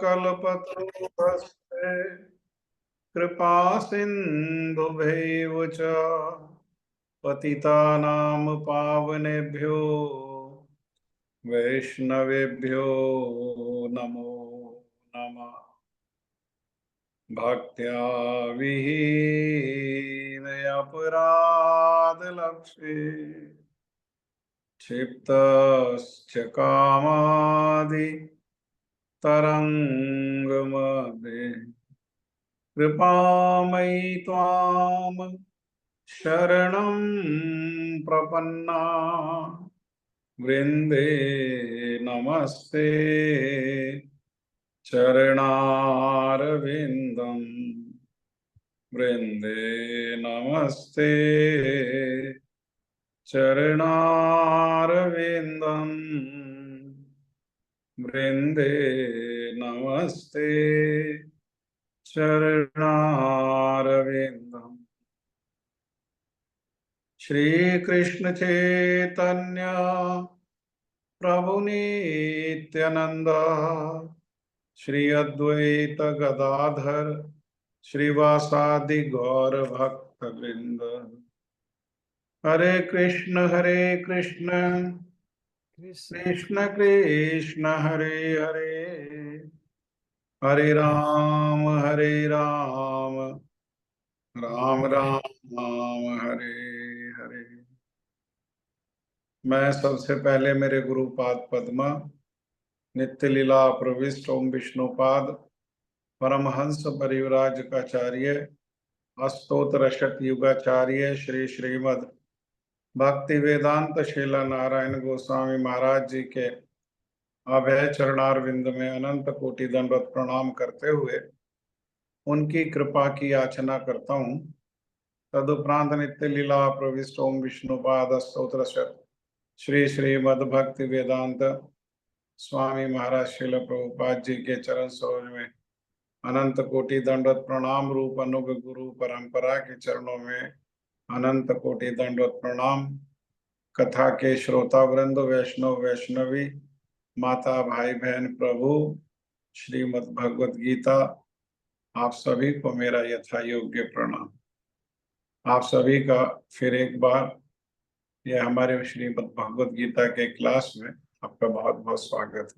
कल्पतरुभ्यश्च कृपा सिन्धुभ्यैव च पतितानां पावनेभ्यो वैष्णवेभ्यो नमो नमः। भक्त्या विहीनयपराधलक्षे क्षिप्तश्च कामादि तरङ्गमध्ये कृपामयि त्वां शरणं प्रपन्ना वृन्दे नमस्ते चरणारविन्दम् वृन्दे नमस्ते चरणारविन्दम् वृन्दे नमस्ते चरणारविन्दम्। श्री कृष्ण चैतन्य प्रभु नित्यानंद श्री अद्वैत गदाधर श्रीवासादि गौर भक्त वृंद। हरे कृष्ण कृष्ण कृष्ण हरे हरे हरे राम राम राम हरे हरे। मैं सबसे पहले मेरे गुरुपाद पद्मा नित्य लीला प्रविष्ट ओम विष्णुपाद परमहंस परिव्राजकाचार्य अस्तोत्र शत युगाचार्य श्री श्रीमद भक्ति वेदांत शीला नारायण गोस्वामी महाराज जी के अभय चरणारविंद में अनंत कोटि दंडवत प्रणाम करते हुए उनकी कृपा की याचना करता हूँ। तदुपरांत नित्य लीला प्रविष्ट ओम विष्णुपाद स्तोत्र श्री श्रीमद भक्ति वेदांत स्वामी महाराज श्रील प्रभुपाद जी के चरण सरोज में अनंत कोटि दंडवत प्रणाम रूप अनुग गुरु परंपरा के चरणों में अनंत कोटि दंडवत प्रणाम। कथा के श्रोता वृंद वैष्णव वैष्णवी माता भाई बहन प्रभु श्रीमद् भगवत गीता आप सभी को मेरा यथा योग्य प्रणाम। आप सभी का फिर एक बार यह हमारे श्रीमद् भगवत गीता के क्लास में आपका बहुत बहुत स्वागत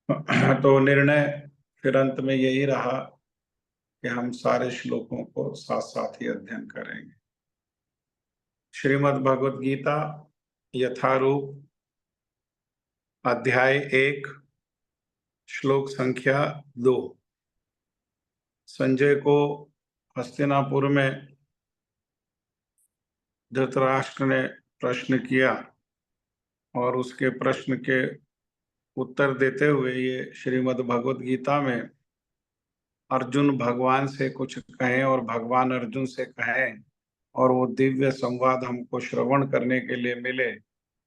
है। तो निर्णय फिर अंत में यही रहा कि हम सारे श्लोकों को साथ साथ ही अध्ययन करेंगे। श्रीमद् भगवत गीता यथारूप अध्याय 1 श्लोक संख्या 2। संजय को हस्तिनापुर में धृतराष्ट्र ने प्रश्न किया और उसके प्रश्न के उत्तर देते हुए ये श्रीमद् भगवत गीता में अर्जुन भगवान से कुछ कहें और भगवान अर्जुन से कहें और वो दिव्य संवाद हमको श्रवण करने के लिए मिले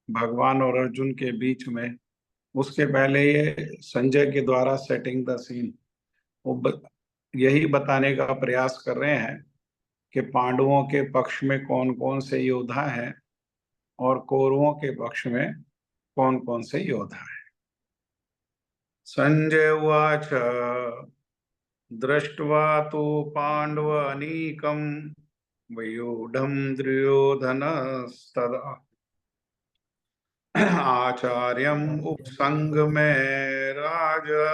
भगवान और अर्जुन के बीच में। उसके पहले ये संजय के द्वारा सेटिंग द सीन वो यही बताने का प्रयास कर रहे हैं कि पांडवों के पक्ष में कौन कौन से योद्धा हैं और कौरवों के पक्ष में कौन कौन से योद्धा हैं। संजय उवाच दृष्ट्वा तु पाण्डवानीकं व्यूढं दुर्योधनस्तदा आचार्यम् उपसंगमे राजा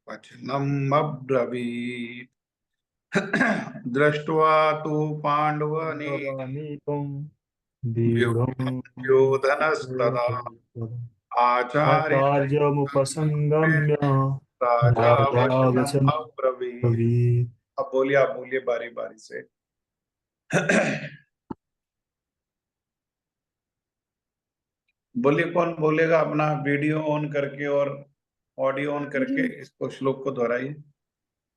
वचनम् अब्रवीत्। दृष्ट्वा तु पाण्डवानीकं व्यूढं व्यूढं दुर्योधनस्तदा आचार्यमुपसंगम्य राजा राजा वचनम् वचनं अब्रवीत्। ब्रवीत्। अब बोलिए, आप बोलिए बारी बारी से। बोलिए, कौन बोलेगा अपना वीडियो ऑन करके और ऑडियो ऑन करके इसको श्लोक को दोहराइए।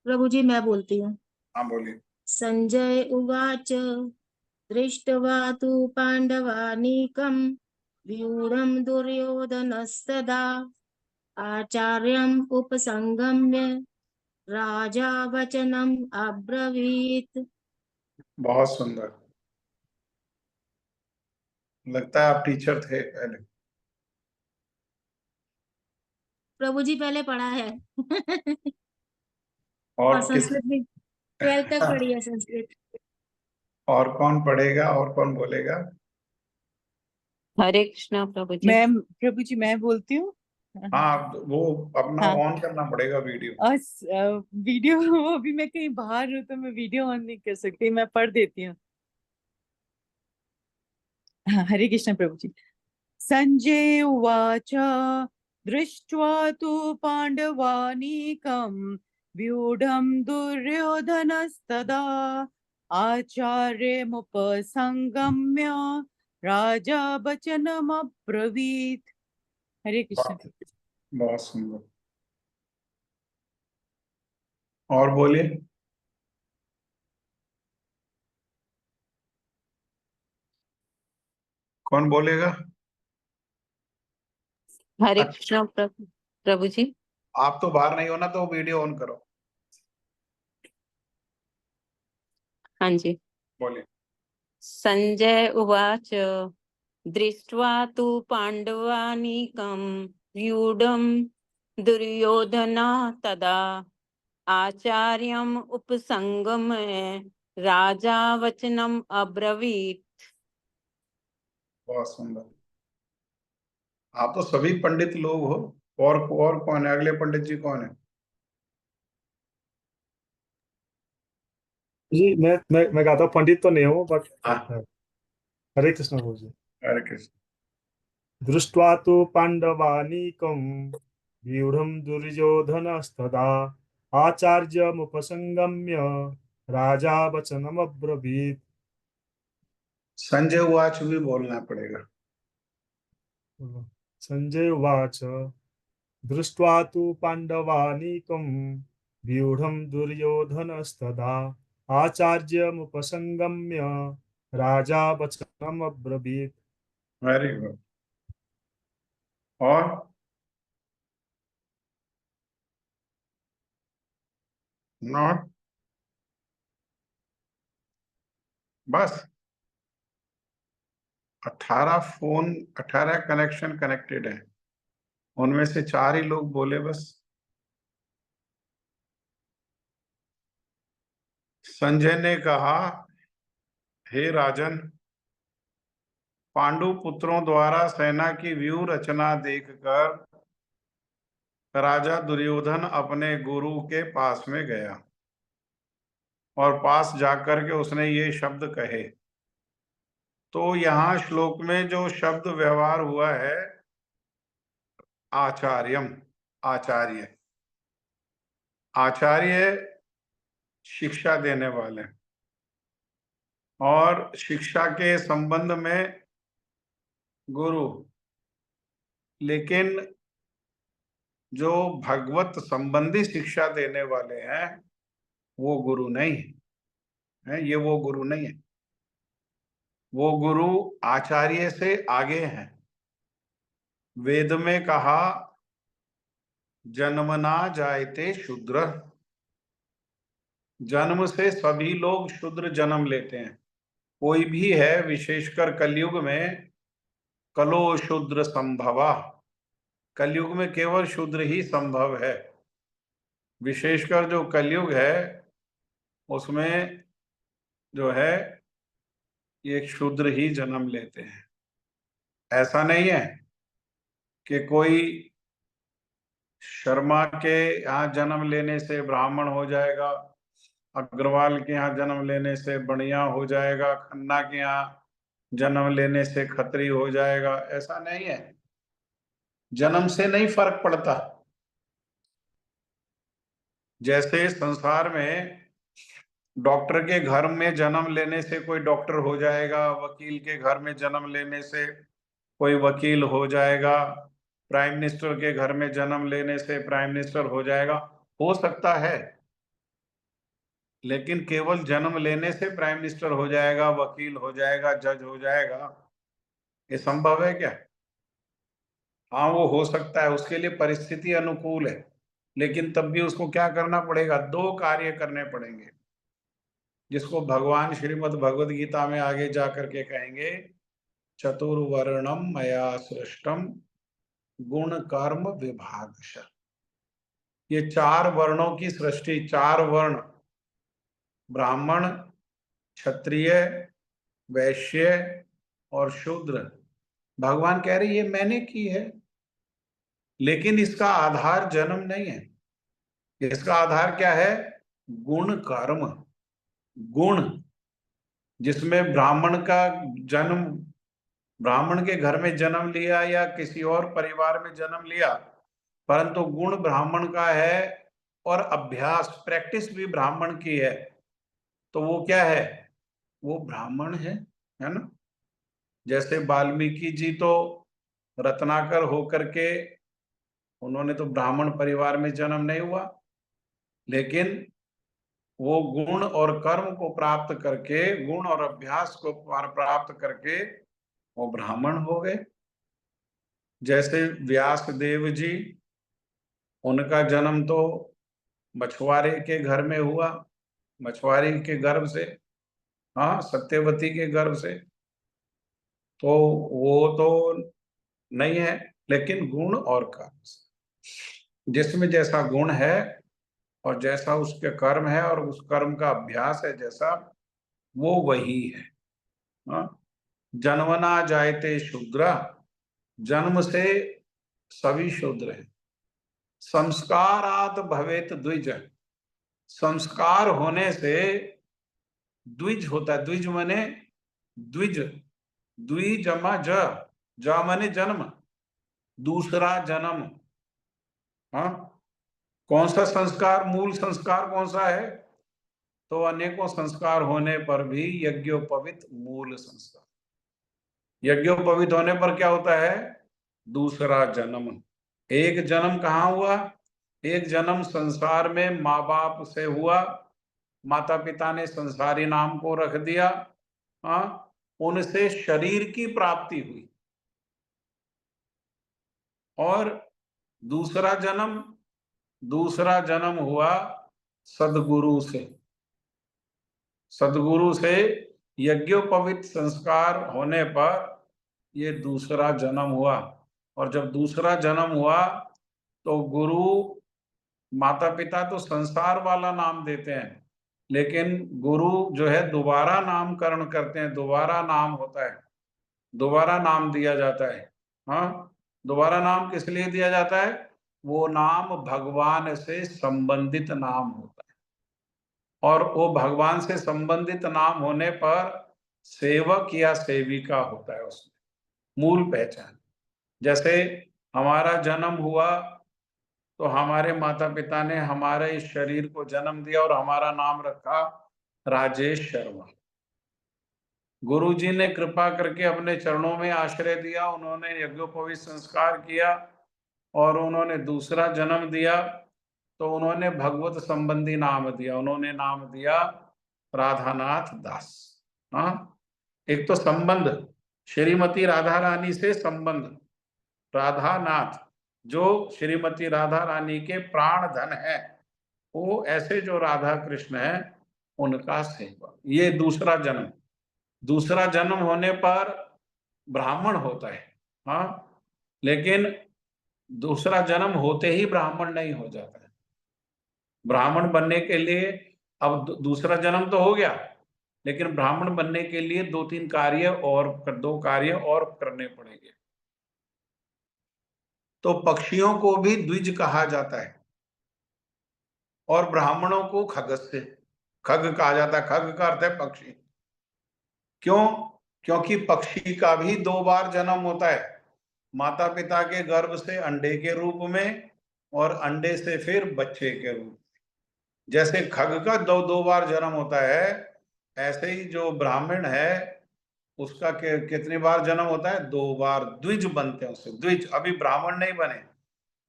प्रभु जी मैं बोलती हूँ। हाँ बोलिए। संजय उवाच दृष्ट्वा तु पाण्डवानीकं व्यूढं दुर्योधनस्तदा आचार्यम् उपसंगम्य राजा वचनम् अब्रवीत्। बहुत सुंदर, लगता है आप टीचर थे पहले। प्रभु जी पहले पढ़ा है। और और किस संस्कृत भी 12th तक पढ़ी है संस्कृत। और कौन पढ़ेगा और कौन बोलेगा? हरे कृष्णा प्रभु जी। मैं प्रभु जी मैं बोलती हूँ। हाँ, वो अपना हाँ। ऑन करना पड़ेगा वीडियो। वीडियो अभी मैं कहीं बाहर हूँ तो मैं वीडियो ऑन नहीं कर सकती, मैं पढ़ देती हूँ। हाँ, हरे कृष्ण प्रभु जी। संजय उवाच दृष्ट्वा तु पाण्डवानीकं व्यूढं दुर्योधनस्तदा आचार्यमुपसंगम्य राजा वचनमब्रवीत्। हरे कृष्ण। बहुत सुंदर। और बोलिए। कौन बोलेगा? हरे कृष्णा प्रभु जी। आप तो बाहर नहीं हो ना, तो वीडियो ऑन करो। हाँ जी। बोलिए। संजय उवाच दृष्ट्वा तु पाण्डवानीकं व्यूढं दुर्योधना तदा आचार्यम् उपसंगम्य राजा वचनम् अब्रवीत्। बहुत सुंदर। आप तो सभी पंडित लोग हो। और कौन है? अगले पंडित जी कौन है? जी मैं कहता हूँ पंडित तो नहीं हूँ बट हाँ। हरे कृष्ण प्रभु जी। हरे कृष्ण। दृष्ट्वा तु पाण्डवानीकं व्यूढं दुर्योधनस्तदा आचार्यमुपसंगम्य राजा वचनमब्रवीत्। संजय उवाच भी बोलना पड़ेगा। संजय उवाच दृष्ट्वा तु पाण्डवानीकं व्यूढं दुर्योधनस्तदा आचार्यमुपसंगम्य राजा वचनमब्रवीत्। Very good. और नॉट बस 18 कनेक्शन कनेक्टेड है, उनमें से 4 ही लोग बोले बस। संजय ने कहा, हे राजन, पांडु पुत्रों द्वारा सेना की व्यूह रचना देखकर राजा दुर्योधन अपने गुरु के पास में गया और पास जाकर के उसने ये शब्द कहे। तो यहाँ श्लोक में जो शब्द व्यवहार हुआ है, आचार्यम, आचार्य। आचार्य शिक्षा देने वाले, और शिक्षा के संबंध में गुरु। लेकिन जो भगवत संबंधी शिक्षा देने वाले हैं वो गुरु नहीं है। ये वो गुरु नहीं है। वो गुरु आचार्य से आगे हैं। वेद में कहा, जन्मना जायते शूद्र। जन्म से सभी लोग शूद्र जन्म लेते हैं। कोई भी है, विशेषकर कलयुग में, कलो शूद्र संभवा। कलयुग में केवल शूद्र ही संभव है। विशेषकर जो कलयुग है उसमें जो है ये शूद्र ही जन्म लेते हैं। ऐसा नहीं है कि कोई शर्मा के यहाँ जन्म लेने से ब्राह्मण हो जाएगा, अग्रवाल के यहाँ जन्म लेने से बनिया हो जाएगा, खन्ना के यहाँ जन्म लेने से खत्री हो जाएगा। ऐसा नहीं है। जन्म से नहीं फर्क पड़ता। जैसे संसार में डॉक्टर के घर में जन्म लेने से कोई डॉक्टर हो जाएगा, वकील के घर में जन्म लेने से कोई वकील हो जाएगा, प्राइम मिनिस्टर के घर में जन्म लेने से प्राइम मिनिस्टर हो जाएगा, हो सकता है। लेकिन केवल जन्म लेने से प्राइम मिनिस्टर हो जाएगा, वकील हो जाएगा, जज हो जाएगा, ये संभव है क्या? हाँ, वो हो सकता है, उसके लिए परिस्थिति अनुकूल है। लेकिन तब भी उसको क्या करना पड़ेगा? 2 कार्य करने पड़ेंगे, जिसको भगवान श्रीमद् भगवद गीता में आगे जा करके कहेंगे, चतुर्वर्णम मया सृष्टम गुण कर्म विभागश। ये 4 वर्णों की सृष्टि, 4 वर्ण, ब्राह्मण, क्षत्रिय, वैश्य और शूद्र, भगवान कह रहे ये मैंने की है, लेकिन इसका आधार जन्म नहीं है। इसका आधार क्या है? गुण कर्म। गुण, जिसमें ब्राह्मण का जन्म, ब्राह्मण के घर में जन्म लिया या किसी और परिवार में जन्म लिया, परंतु गुण ब्राह्मण का है और अभ्यास, प्रैक्टिस भी ब्राह्मण की है, तो वो क्या है? वो ब्राह्मण है ना। जैसे वाल्मीकि जी तो रत्नाकर होकर के, उन्होंने तो ब्राह्मण परिवार में जन्म नहीं हुआ, लेकिन वो गुण और कर्म को प्राप्त करके, गुण और अभ्यास को प्राप्त करके वो ब्राह्मण हो गए। जैसे व्यास देव जी, उनका जन्म तो मछुआरे के घर में हुआ, मछुआरी के गर्भ से, हाँ, सत्यवती के गर्भ से, तो वो तो नहीं है, लेकिन गुण और कर्म से, जिसमें जैसा गुण है और जैसा उसके कर्म है और उस कर्म का अभ्यास है जैसा, वो वही है। हाँ? जन्मना जायते शूद्र, जन्म से सभी शूद्र हैं। संस्कारात भवेत द्विज, संस्कार होने से द्विज होता है। द्विज माने द्विज, द्विजमा ज माने जन्म, दूसरा जन्म। हाँ, कौन सा संस्कार, मूल संस्कार कौन सा है? तो अनेकों संस्कार होने पर भी यज्ञोपवीत मूल संस्कार। यज्ञोपवीत होने पर क्या होता है? दूसरा जन्म। एक जन्म कहाँ हुआ? एक जन्म संसार में माँ बाप से हुआ, माता पिता ने संसारी नाम को रख दिया, हाँ, उनसे शरीर की प्राप्ति हुई। और दूसरा जन्म हुआ सदगुरु से। सदगुरु से यज्ञोपवीत संस्कार होने पर ये दूसरा जन्म हुआ। और जब दूसरा जन्म हुआ तो गुरु, माता पिता तो संसार वाला नाम देते हैं, लेकिन गुरु जो है दोबारा नामकरण करते हैं, दोबारा नाम होता है, दोबारा नाम दिया जाता है। हाँ, दोबारा नाम किस लिए दिया जाता है? वो नाम भगवान से संबंधित नाम होता है, और वो भगवान से संबंधित नाम होने पर सेवक या सेविका होता है उसमें मूल पहचान। जैसे हमारा जन्म हुआ तो हमारे माता पिता ने हमारे इस शरीर को जन्म दिया और हमारा नाम रखा राजेश शर्मा। गुरुजी ने कृपा करके अपने चरणों में आश्रय दिया, उन्होंने यज्ञोपवीत संस्कार किया और उन्होंने दूसरा जन्म दिया, तो उन्होंने भगवत संबंधी नाम दिया, उन्होंने नाम दिया राधानाथ दास। हाँ, एक तो संबंध, श्रीमती राधा रानी से संबंध, राधानाथ, जो श्रीमती राधा रानी के प्राण धन है, वो ऐसे जो राधा कृष्ण है उनका सेवक। ये दूसरा जन्म। दूसरा जन्म होने पर ब्राह्मण होता है, हाँ, लेकिन दूसरा जन्म होते ही ब्राह्मण नहीं हो जाता है। ब्राह्मण बनने के लिए अब दूसरा जन्म तो हो गया, लेकिन ब्राह्मण बनने के लिए 2-3 कार्य और 2 कार्य और करने पड़ेंगे। तो पक्षियों को भी द्विज कहा जाता है और ब्राह्मणों को खगस्य, खग कहा जाता है। खग का अर्थ है पक्षी। क्यों? क्योंकि पक्षी का भी 2 बार जन्म होता है, माता पिता के गर्भ से अंडे के रूप में और अंडे से फिर बच्चे के रूप में। जैसे खग का 2 बार जन्म होता है, ऐसे ही जो ब्राह्मण है उसका कितनी बार जन्म होता है? 2 बार। द्विज बनते हैं उससे, द्विज। अभी ब्राह्मण नहीं बने,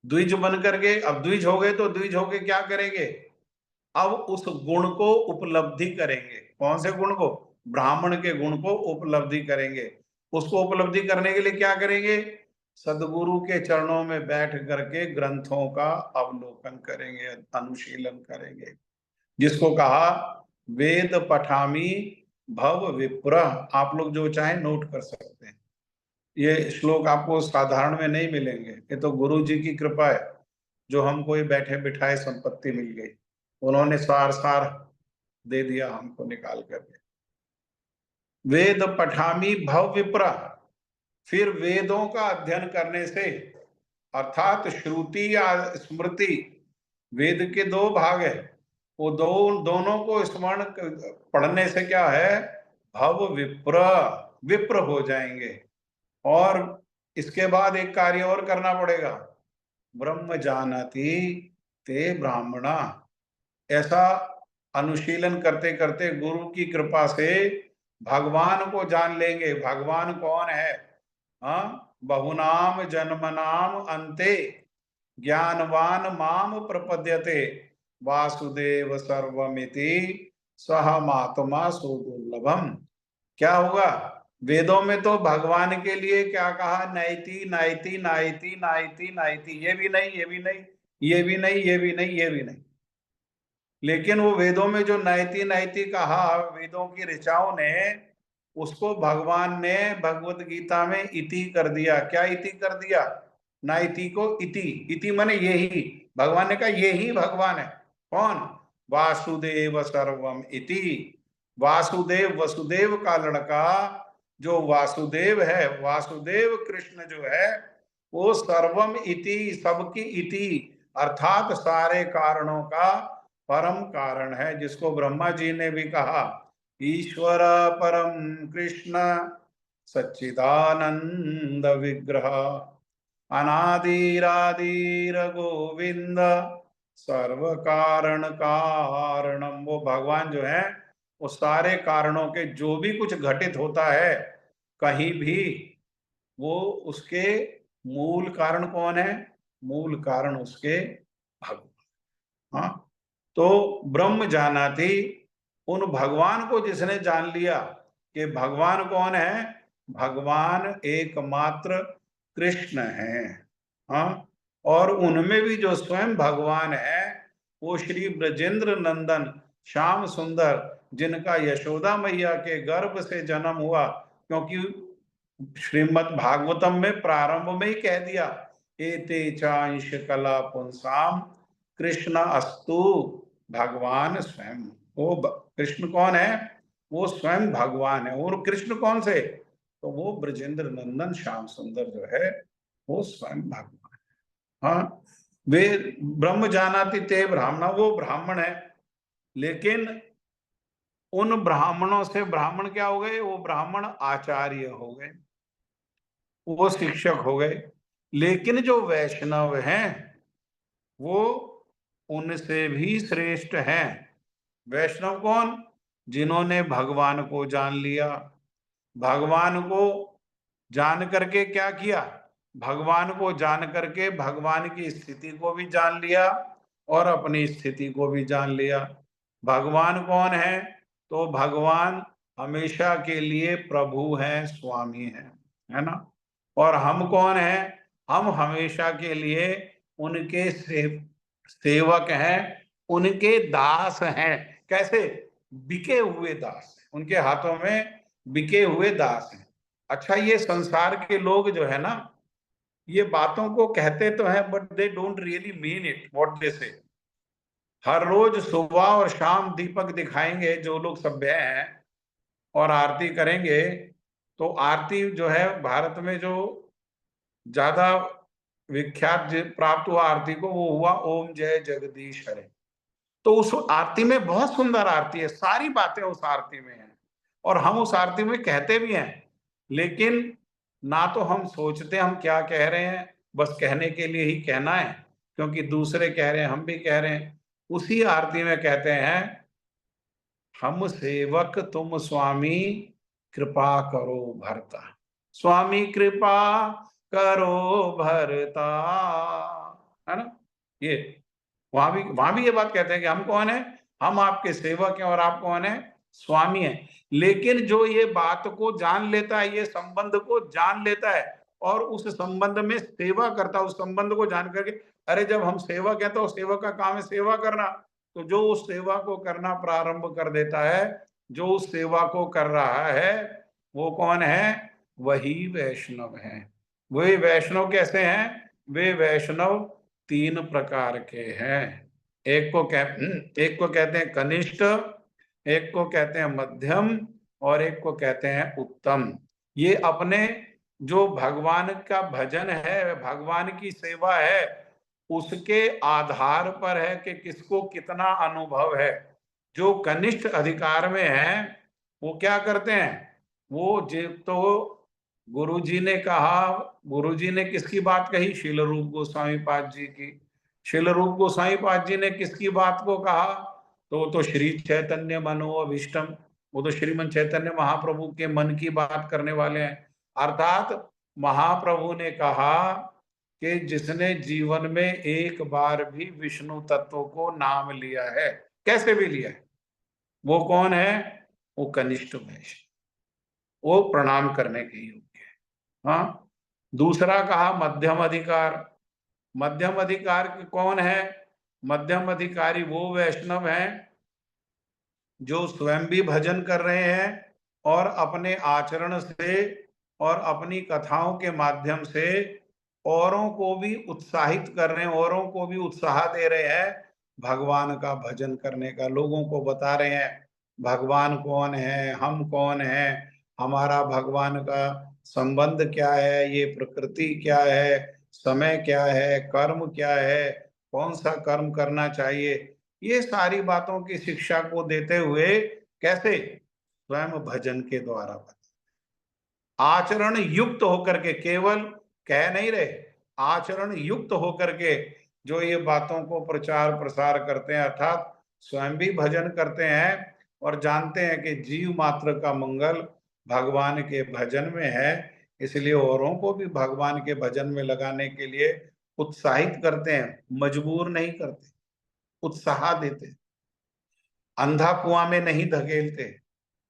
द्विज बन करके, अब द्विज हो गए तो द्विज होके क्या करेंगे? अब उस गुण को उपलब्धि करेंगे। कौन से गुण को? ब्राह्मण के गुण को उपलब्धि करेंगे। उसको उपलब्धि करने के लिए क्या करेंगे? सदगुरु के चरणों में बैठ करके ग्रंथों का अवलोकन करेंगे, अनुशीलन करेंगे, जिसको कहा वेद पठामी भव विप्रः। आप लोग जो चाहे नोट कर सकते हैं। ये श्लोक आपको साधारण में नहीं मिलेंगे, ये तो गुरु जी की कृपा है जो हमको ये बैठे बिठाए संपत्ति मिल गई। उन्होंने सार सार दे दिया हमको निकाल करके। वेद पठामी भव विप्रा, फिर वेदों का अध्ययन करने से, अर्थात श्रुति या स्मृति, वेद के दो भाग है, वो दोनों को स्मरण पढ़ने से क्या है, भव विप्र, विप्र हो जाएंगे। और इसके बाद एक कार्य और करना पड़ेगा, ब्रह्म जानति ते ब्राह्मणा। ऐसा अनुशीलन करते करते गुरु की कृपा से भगवान को जान लेंगे। भगवान कौन है? हाँ, बहुनाम जन्मनाम अंते ज्ञानवान माम प्रपद्यते वासुदेव सर्वमिति सहमात्मा सुदुर्लभम। क्या होगा? वेदों में तो भगवान के लिए क्या कहा, नैति नाइति नाइति नाइति नाइति, ये भी नहीं, ये भी नहीं, ये भी नहीं, ये भी नहीं, ये भी नहीं। लेकिन वो वेदों में जो नैति नैति कहा वेदों की ऋचाओं ने, उसको भगवान ने भगवत गीता में इति कर दिया। क्या इति कर दिया? नाइति को इति, इति माने यही। भगवान ने कहा यही भगवान है। कौन? वासुदेव सर्वम इति। वासुदेव, वसुदेव का लड़का जो वासुदेव है, वासुदेव कृष्ण जो है, वो सर्वम इति, सबकी इति, अर्थात सारे कारणों का परम कारण है, जिसको ब्रह्मा जी ने भी कहा ईश्वर परम कृष्ण सच्चिदानंद विग्रह अनादिरादिर गोविंद सर्व कारण कारणम। वो भगवान जो है वो सारे कारणों के, जो भी कुछ घटित होता है कहीं भी, वो उसके मूल कारण कौन है? मूल कारण उसके भगवान। हाँ, तो ब्रह्म जानाति, उन भगवान को जिसने जान लिया कि भगवान कौन है, भगवान एकमात्र कृष्ण है। हाँ, और उनमें भी जो स्वयं भगवान है वो श्री ब्रजेंद्र नंदन श्याम सुंदर, जिनका यशोदा मैया के गर्भ से जन्म हुआ, क्योंकि श्रीमद् भागवतम में प्रारंभ में ही कह दिया एते चांश कला पुंसाम कृष्ण अस्तु भगवान स्वयं। वो कृष्ण कौन है? वो स्वयं भगवान है। और कृष्ण कौन से? तो वो ब्रजेंद्र नंदन श्याम सुंदर जो है वो स्वयं भगवान है। हाँ, वे ब्रह्म जानाति ते ब्राह्मण, वो ब्राह्मण है। लेकिन उन ब्राह्मणों से ब्राह्मण क्या हो गए? वो ब्राह्मण आचार्य हो गए, वो शिक्षक हो गए। लेकिन जो वैष्णव हैं वो उनसे भी श्रेष्ठ हैं। वैष्णव कौन? जिन्होंने भगवान को जान लिया। भगवान को जान करके क्या किया? भगवान को जान करके भगवान की स्थिति को भी जान लिया और अपनी स्थिति को भी जान लिया। भगवान कौन है? तो भगवान हमेशा के लिए प्रभु हैं, स्वामी हैं, है ना। और हम कौन हैं? हम हमेशा के लिए उनके सेवक हैं, उनके दास हैं। कैसे? बिके हुए दास, उनके हाथों में बिके हुए दास हैं। अच्छा, ये संसार के लोग जो है ना, ये बातों को कहते तो हैं but they don't really mean it what they से। हर रोज सुबह और शाम दीपक दिखाएंगे जो लोग सभ्य हैं और आरती करेंगे, तो आरती जो है भारत में जो ज्यादा विख्यात प्राप्त हुआ आरती को, वो हुआ ओम जय जगदीश हरे। तो उस आरती में बहुत सुंदर आरती है, सारी बातें उस आरती में हैं और हम उस आरती में कहते भी हैं, लेकिन ना तो हम सोचते हम क्या कह रहे हैं, बस कहने के लिए ही कहना है, क्योंकि दूसरे कह रहे हैं, हम भी कह रहे हैं। उसी आरती में कहते हैं हम सेवक तुम स्वामी कृपा करो भरता, स्वामी कृपा करो भरता, है ना। ये वहां भी ये बात कहते हैं कि हम कौन है? हम आपके सेवक हैं और आप कौन है? स्वामी हैं। लेकिन जो ये बात को जान लेता है, ये संबंध को जान लेता है और उस संबंध में सेवा करता है, उस संबंध को जान करके, अरे जब हम सेवक हैं तो सेवक का काम है सेवा करना, तो जो उस सेवा को करना प्रारंभ कर देता है, जो उस सेवा को कर रहा है, वो कौन है? वही वैष्णव हैं। वे वैष्णव कैसे हैं? वे वैष्णव 3 प्रकार के हैं। एक को कहते हैं कनिष्ठ, एक को कहते हैं मध्यम और एक को कहते हैं उत्तम। ये अपने जो भगवान का भजन है, भगवान की सेवा है, उसके आधार पर है कि किसको कितना अनुभव है। जो कनिष्ठ अधिकार में है वो क्या करते हैं? वो तो गुरुजी ने कहा, गुरुजी ने किसकी बात कही? शील रूप गोस्वामी पाद जी की। शील रूप गोस्वामी पाद जी ने किसकी बात को कहा? तो वो तो श्री चैतन्य मनो अभीष्टम, वो तो श्रीमन चैतन्य महाप्रभु के मन की बात करने वाले हैं। अर्थात महाप्रभु ने कहा कि जिसने जीवन में एक बार भी विष्णु तत्व को नाम लिया है, कैसे भी लिया है, वो कौन है? वो कनिष्ठ वैष्णव, वो प्रणाम करने के योग्य है। हाँ, दूसरा कहा मध्यम अधिकार। मध्यम अधिकार कौन है? मध्यम अधिकारी वो वैष्णव हैं जो स्वयं भी भजन कर रहे हैं और अपने आचरण से और अपनी कथाओं के माध्यम से औरों को भी उत्साहित कर रहे हैं, औरों को भी उत्साह दे रहे हैं भगवान का भजन करने का। लोगों को बता रहे हैं भगवान कौन है, हम कौन है, हमारा भगवान का संबंध क्या है, ये प्रकृति क्या है, समय क्या है, कर्म क्या है, कौन सा कर्म करना चाहिए, ये सारी बातों की शिक्षा को देते हुए कैसे? स्वयं भजन के द्वारा आचरण युक्त होकर के, केवल कह नहीं रहे, आचरण युक्त होकर के जो ये बातों को प्रचार प्रसार करते हैं, अर्थात स्वयं भी भजन करते हैं और जानते हैं कि जीव मात्र का मंगल भगवान के भजन में है, इसलिए औरों को भी भगवान के भजन में लगाने के लिए उत्साहित करते हैं, मजबूर नहीं करते, उत्साह देते हैं, अंधा कुआं में नहीं धकेलते,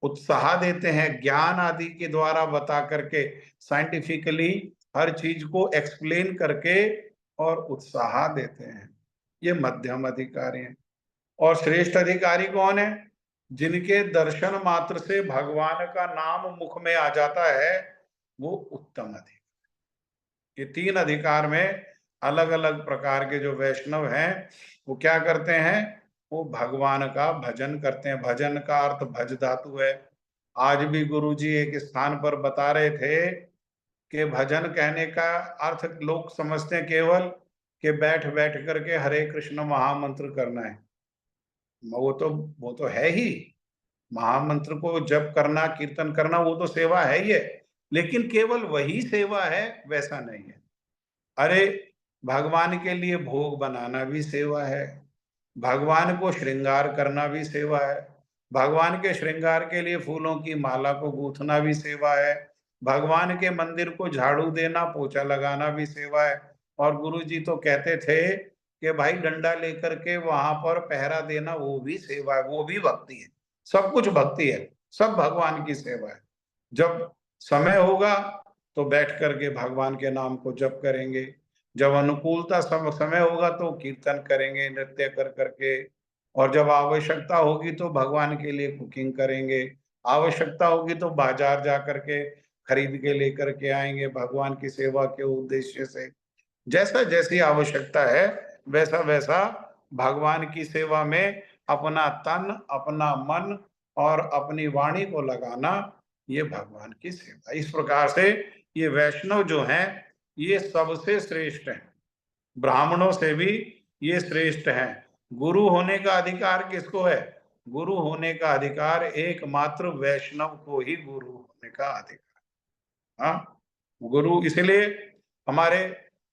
उत्साह देते हैं, ज्ञान आदि के द्वारा बता करके, साइंटिफिकली हर चीज को एक्सप्लेन करके और उत्साह देते हैं। ये मध्यम अधिकारी हैं। और श्रेष्ठ अधिकारी कौन है? जिनके दर्शन मात्र से भगवान का नाम मुख में आ जाता है, वो उत्तम अधिकारी। ये 3 अधिकार में अलग अलग प्रकार के जो वैष्णव हैं वो क्या करते हैं? वो भगवान का भजन करते हैं। भजन का अर्थ भज धातु है। आज भी गुरुजी एक स्थान पर बता रहे थे कि भजन कहने का अर्थ लोग समझते हैं केवल कि बैठ बैठ करके हरे कृष्ण महामंत्र करना है। वो तो है ही, महामंत्र को जप करना, कीर्तन करना, वो तो सेवा है ही है, लेकिन केवल वही सेवा है वैसा नहीं है। अरे भगवान के लिए भोग बनाना भी सेवा है, भगवान को श्रृंगार करना भी सेवा है, भगवान के श्रृंगार के लिए फूलों की माला को गूंथना भी सेवा है, भगवान के मंदिर को झाड़ू देना, पोछा लगाना भी सेवा है। और गुरुजी तो कहते थे कि भाई डंडा लेकर के वहां पर पहरा देना वो भी सेवा है, वो भी भक्ति है। सब कुछ भक्ति है, सब भगवान की सेवा है। जब समय होगा तो बैठ करके भगवान के नाम को जप करेंगे, जब अनुकूलता समय होगा तो कीर्तन करेंगे नृत्य कर करके, और जब आवश्यकता होगी तो भगवान के लिए कुकिंग करेंगे, आवश्यकता होगी तो बाजार जा करके खरीद के लेकर के आएंगे भगवान की सेवा के उद्देश्य से। जैसा जैसी आवश्यकता है वैसा वैसा भगवान की सेवा में अपना तन, अपना मन और अपनी वाणी को लगाना, ये भगवान की सेवा। इस प्रकार से ये वैष्णव जो हैं ये सबसे श्रेष्ठ हैं, ब्राह्मणों से भी ये श्रेष्ठ हैं। गुरु होने का अधिकार किसको है? गुरु होने का अधिकार एकमात्र वैष्णव को ही गुरु होने का अधिकार। हाँ, गुरु इसलिए हमारे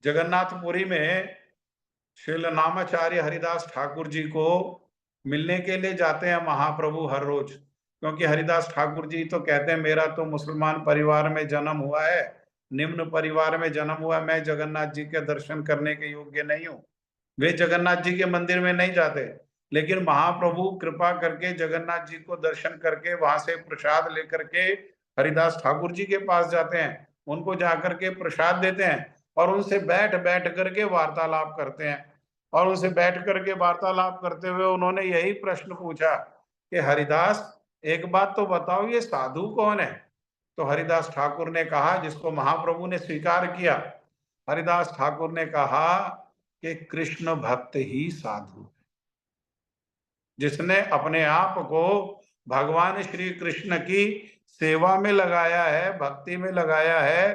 जगन्नाथपुरी में श्रील नामाचार्य हरिदास ठाकुर जी को मिलने के लिए जाते हैं महाप्रभु हर रोज, क्योंकि हरिदास ठाकुर जी तो कहते हैं मेरा तो मुसलमान परिवार में जन्म हुआ है, निम्न परिवार में जन्म हुआ, मैं जगन्नाथ जी के दर्शन करने के योग्य नहीं हूँ। वे जगन्नाथ जी के मंदिर में नहीं जाते, लेकिन महाप्रभु कृपा करके जगन्नाथ जी को दर्शन करके वहां से प्रसाद लेकर के हरिदास ठाकुर जी के पास जाते हैं, उनको जाकर के प्रसाद देते हैं और उनसे बैठ बैठ करके वार्तालाप करते हैं। और उनसे बैठ करके वार्तालाप करते हुए उन्होंने यही प्रश्न पूछा कि हरिदास एक बात तो बताओ, ये साधु कौन है? तो हरिदास ठाकुर ने कहा, जिसको महाप्रभु ने स्वीकार किया, हरिदास ठाकुर ने कहा कि कृष्ण भक्त ही साधु है। जिसने अपने आप को भगवान श्री कृष्ण की सेवा में लगाया है, भक्ति में लगाया है,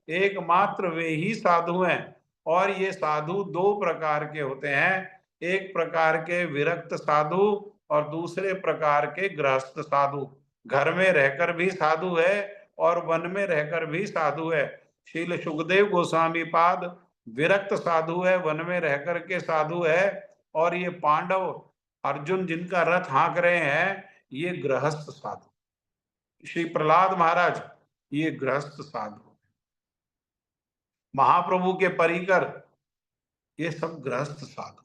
एकमात्र वे ही साधु हैं। और ये साधु दो प्रकार के होते हैं, एक प्रकार के विरक्त साधु और दूसरे प्रकार के गृहस्थ साधु। घर में रहकर भी साधु है और वन में रहकर भी साधु है। श्रील सुखदेव गोस्वामी पाद विरक्त साधु है, वन में रहकर के साधु है। और ये पांडव अर्जुन जिनका रथ हाँक रहे हैं, ये गृहस्थ साधु। श्री प्रहलाद महाराज ये गृहस्थ साधु, महाप्रभु के परिकर ये सब गृहस्थ साधु।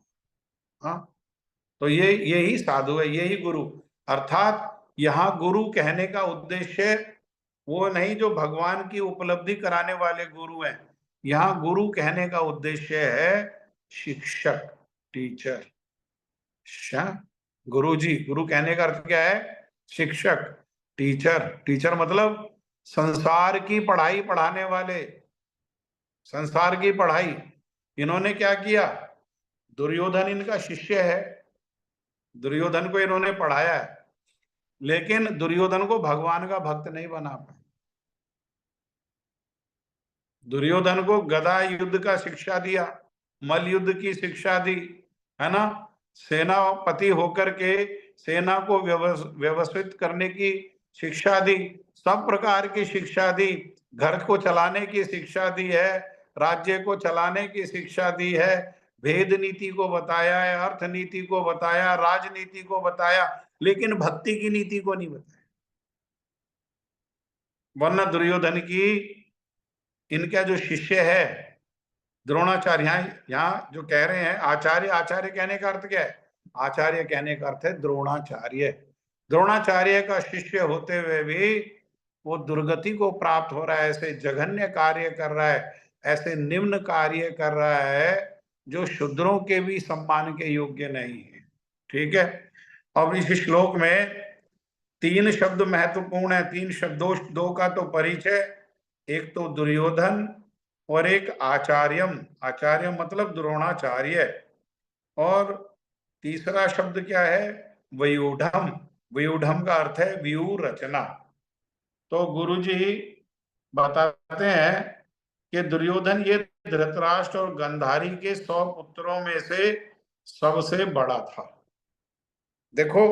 हाँ, तो ये यही साधु है, यही गुरु। अर्थात यहाँ गुरु कहने का उद्देश्य वो नहीं जो भगवान की उपलब्धि कराने वाले गुरु हैं। यहाँ गुरु कहने का उद्देश्य है शिक्षक, टीचर। गुरु जी, गुरु कहने का अर्थ क्या है? शिक्षक, टीचर। टीचर मतलब संसार की पढ़ाई पढ़ाने वाले, संसार की पढ़ाई। इन्होंने क्या किया? दुर्योधन इनका शिष्य है, दुर्योधन को इन्होंने पढ़ाया है, लेकिन दुर्योधन को भगवान का भक्त नहीं बना पाए। दुर्योधन को गदा युद्ध का शिक्षा दिया, मल युद्ध की शिक्षा दी, है ना, सेनापति होकर के सेना को व्यवस्थित करने की शिक्षा दी, सब प्रकार की शिक्षा दी, घर को चलाने की शिक्षा दी है, राज्य को चलाने की शिक्षा दी है, भेद नीति को बताया है, अर्थ नीति को बताया, राजनीति को बताया, लेकिन भक्ति की नीति को नहीं बताया। वरना दुर्योधन की, इनका जो शिष्य है द्रोणाचार्य, यहाँ जो कह रहे हैं आचार्य, आचार्य कहने का अर्थ क्या है? आचार्य कहने का अर्थ है द्रोणाचार्य। द्रोणाचार्य का शिष्य होते हुए भी वो दुर्गति को प्राप्त हो रहा है, ऐसे जघन्य कार्य कर रहा है, ऐसे निम्न कार्य कर रहा है जो शूद्रों के भी सम्मान के योग्य नहीं है। ठीक है। अब इस श्लोक में तीन शब्द महत्वपूर्ण है, तीन शब्दों दो का तो परिचय, एक तो दुर्योधन और एक आचार्यम। आचार्य मतलब द्रोणाचार्य। और तीसरा शब्द क्या है? व्यूढ़म। व्यूढ़म का अर्थ है व्यूह रचना। तो गुरुजी बताते हैं कि दुर्योधन ये धृतराष्ट्र और गंधारी के 100 पुत्रों में से सबसे बड़ा था। देखो,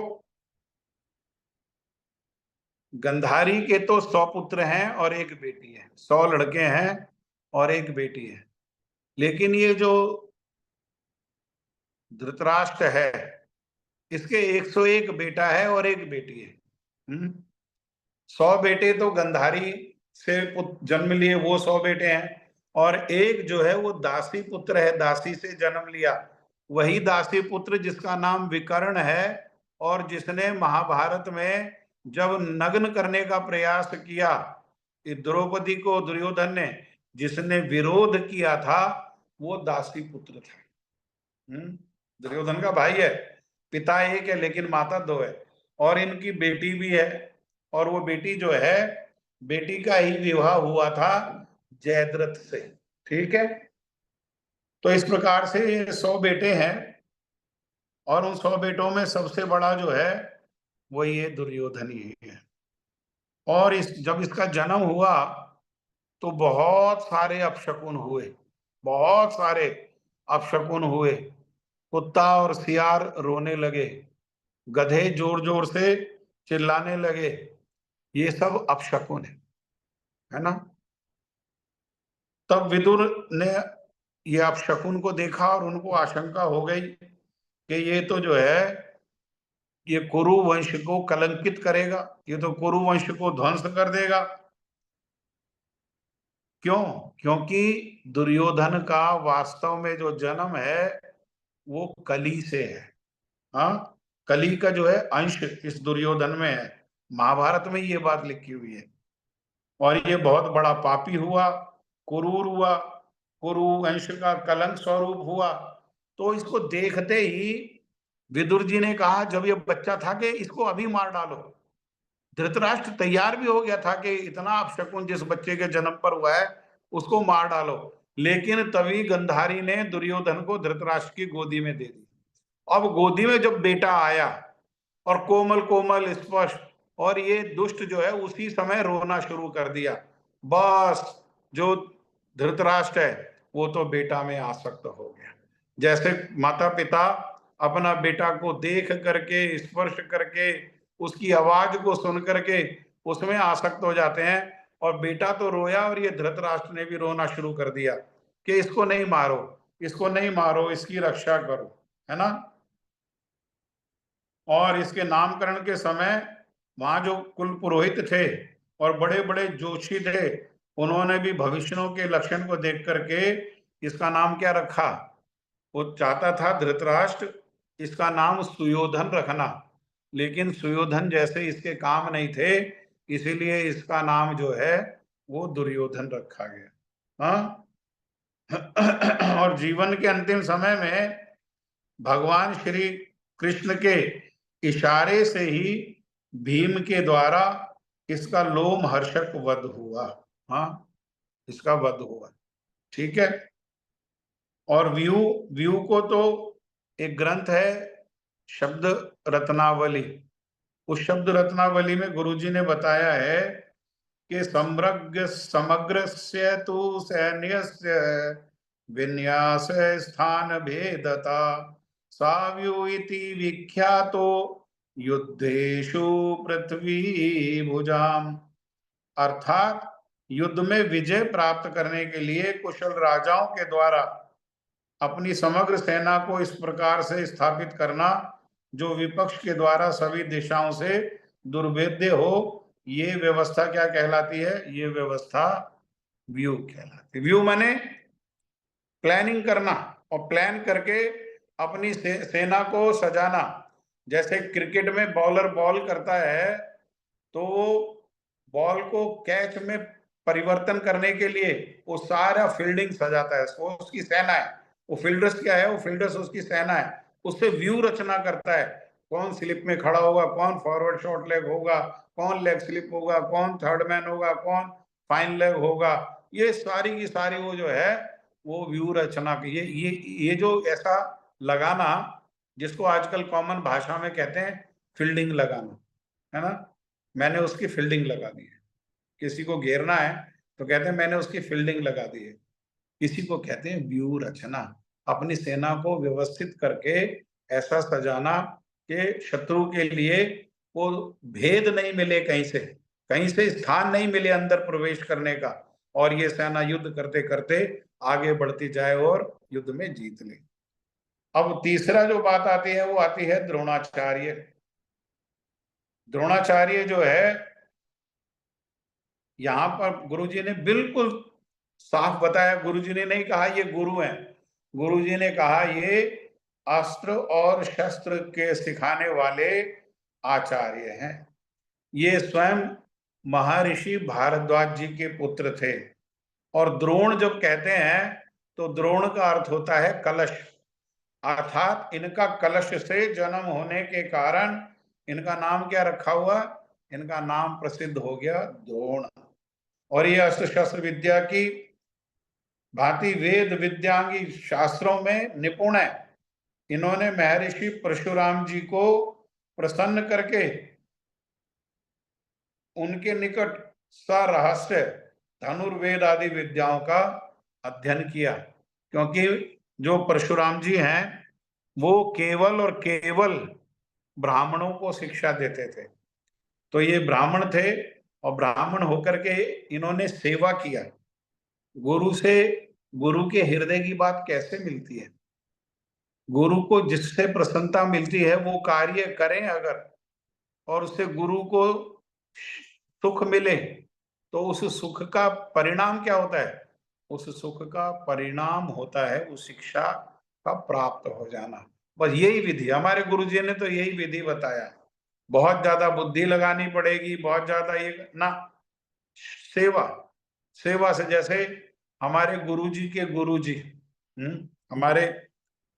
गंधारी के तो 100 पुत्र हैं और एक बेटी है, 100 लड़के हैं और एक बेटी है। लेकिन ये जो धृतराष्ट्र है, इसके 101 बेटा है और एक बेटी है। 100 बेटे तो गंधारी से जन्म लिए, वो 100 बेटे हैं, और एक जो है वो दासी पुत्र है, दासी से जन्म लिया, वही दासी पुत्र जिसका नाम विकर्ण है, और जिसने महाभारत में जब नग्न करने का प्रयास किया द्रौपदी को दुर्योधन ने, जिसने विरोध किया था, वो दासी पुत्र था। दुर्योधन का भाई है, पिता एक है लेकिन माता दो है, और इनकी बेटी भी है, और वो बेटी जो है, बेटी का ही विवाह हुआ था जयद्रथ से। ठीक है। तो इस प्रकार से 100 बेटे हैं, और उन 100 बेटों में सबसे बड़ा जो है वो ये दुर्योधन ही है। और जब इसका जन्म हुआ तो बहुत सारे अपशकुन हुए, बहुत सारे अपशकुन हुए। कुत्ता और सियार रोने लगे, गधे जोर जोर से चिल्लाने लगे, ये सब अपशकुन है ना। तब विदुर ने ये अपशकुन को देखा और उनको आशंका हो गई कि ये तो जो है ये कुरु वंश को कलंकित करेगा, ये तो कुरु वंश को ध्वंस कर देगा। क्यों? क्योंकि दुर्योधन का वास्तव में जो जन्म है वो कली से है। हाँ, कली का जो है अंश इस दुर्योधन में है। महाभारत में ये बात लिखी हुई है। और ये बहुत बड़ा पापी हुआ, क्रूर हुआ, कुरु वंश का कलंक स्वरूप हुआ। तो इसको देखते ही विदुर जी ने कहा, जब ये बच्चा था, कि इसको अभी मार डालो। धृतराष्ट्र तैयार भी हो गया था कि इतना अपशकुन जिस बच्चे के जन्म पर हुआ है उसको मार डालो, लेकिन तभी गंधारी ने दुर्योधन को धृतराष्ट्र की गोदी में दे दी। अब गोदी में जब बेटा आया और कोमल कोमल स्पर्श, और ये दुष्ट जो है उसी समय रोना शुरू कर दिया। बस जो धृतराष्ट्र है वो तो बेटा में आसक्त हो गया। जैसे माता पिता अपना बेटा को देख करके, स्पर्श करके, उसकी आवाज को सुन करके उसमें आसक्त हो जाते हैं, और बेटा तो रोया और ये धृतराष्ट्र ने भी रोना शुरू कर दिया कि इसको नहीं मारो, इसको नहीं मारो, इसकी रक्षा करो, है ना। और इसके नामकरण के समय वहां जो कुल पुरोहित थे और बड़े बड़े जोशी थे, उन्होंने भी भविष्यों के लक्षण को देख करके इसका नाम क्या रखा, वो चाहता था धृतराष्ट्र इसका नाम सुयोधन रखना, लेकिन सुयोधन जैसे इसके काम नहीं थे, इसीलिए इसका नाम जो है वो दुर्योधन रखा गया। हाँ। और जीवन के अंतिम समय में भगवान श्री कृष्ण के इशारे से ही भीम के द्वारा इसका लोमहर्षक वध हुआ। हाँ, इसका वध हुआ, ठीक है। और व्यू को तो एक ग्रंथ है शब्द रत्नावली, उस शब्द रत्नावली में गुरुजी ने बताया है कि समग्रस्य तु सैन्यस्य विन्यास स्थान भेदता साव्यू इति विख्यातो युद्धेषु पृथ्वी भुजाम। अर्थात युद्ध में विजय प्राप्त करने के लिए कुशल राजाओं के द्वारा अपनी समग्र सेना को इस प्रकार से स्थापित करना जो विपक्ष के द्वारा सभी दिशाओं से दुर्भेद्य हो, ये व्यवस्था क्या कहलाती है, ये व्यवस्था व्यू कहलाती है। व्यू माने प्लानिंग करना, और प्लान करके अपनी सेना को सजाना। जैसे क्रिकेट में बॉलर बॉल करता है तो बॉल को कैच में परिवर्तन करने के लिए वो सारा फील्डिंग सजाता है, वो उसकी सेना है। वो फील्डर्स क्या है, वो फील्डर्स उसकी सेना है, उससे व्यू रचना करता है। कौन स्लिप में खड़ा होगा, कौन फॉरवर्ड शॉर्ट लेग होगा, कौन लेग स्लिप होगा, कौन थर्ड मैन होगा, कौन फाइन लेग होगा, ये सारी की सारी वो जो है वो व्यू रचना। ये जो ऐसा लगाना जिसको आजकल कॉमन भाषा में कहते हैं फील्डिंग लगाना, है ना। मैंने उसकी फील्डिंग लगा दी है। किसी को घेरना है तो कहते हैं मैंने उसकी फील्डिंग लगा दी है। इसी को कहते हैं व्यू रचना। अपनी सेना को व्यवस्थित करके ऐसा सजाना कि शत्रु के लिए वो भेद नहीं मिले, कहीं से स्थान नहीं मिले अंदर प्रवेश करने का, और ये सेना युद्ध करते करते आगे बढ़ती जाए और युद्ध में जीत ले। अब तीसरा जो बात आती है वो आती है द्रोणाचार्य। द्रोणाचार्य जो है यहाँ पर गुरुजी ने बिल्कुल साफ बताया। गुरुजी ने नहीं कहा ये गुरु हैं, गुरुजी ने कहा ये अस्त्र और शस्त्र के सिखाने वाले आचार्य हैं। ये स्वयं महर्षि भारद्वाज जी के पुत्र थे। और द्रोण जब कहते हैं तो द्रोण का अर्थ होता है कलश, अर्थात इनका कलश से जन्म होने के कारण इनका नाम क्या रखा हुआ, इनका नाम प्रसिद्ध हो गया द्रोण। और ये अस्त्र शस्त्र विद्या की भांति वेद विद्यांगी शास्त्रों में निपुण है। इन्होंने महर्षि परशुराम जी को प्रसन्न करके उनके निकट सरहस्य धनुर्वेद आदि विद्याओं का अध्ययन किया, क्योंकि जो परशुराम जी हैं वो केवल और केवल ब्राह्मणों को शिक्षा देते थे। तो ये ब्राह्मण थे और ब्राह्मण होकर के इन्होंने सेवा किया। गुरु से गुरु के हृदय की बात कैसे मिलती है, गुरु को जिससे प्रसन्नता मिलती है वो कार्य करें अगर, और उससे गुरु को सुख मिले तो उस सुख का परिणाम क्या होता है, उस सुख का परिणाम होता है उस शिक्षा का प्राप्त हो जाना। बस यही विधि हमारे गुरुजी ने तो यही विधि बताया। बहुत ज्यादा बुद्धि लगानी पड़ेगी, बहुत ज्यादा ये ना, सेवा से। जैसे हमारे गुरुजी के गुरुजी हमारे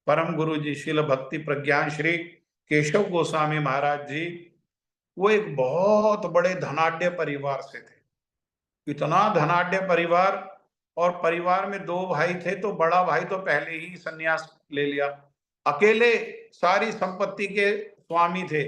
परम गुरुजी श्रील भक्ति प्रज्ञान श्री केशव गोस्वामी महाराज जी वो एक बहुत बड़े धनाढ्य परिवार से थे, इतना धनाढ्य परिवार। और परिवार में दो भाई थे, तो बड़ा भाई तो पहले ही संन्यास ले लिया, अकेले सारी संपत्ति के स्वामी थे।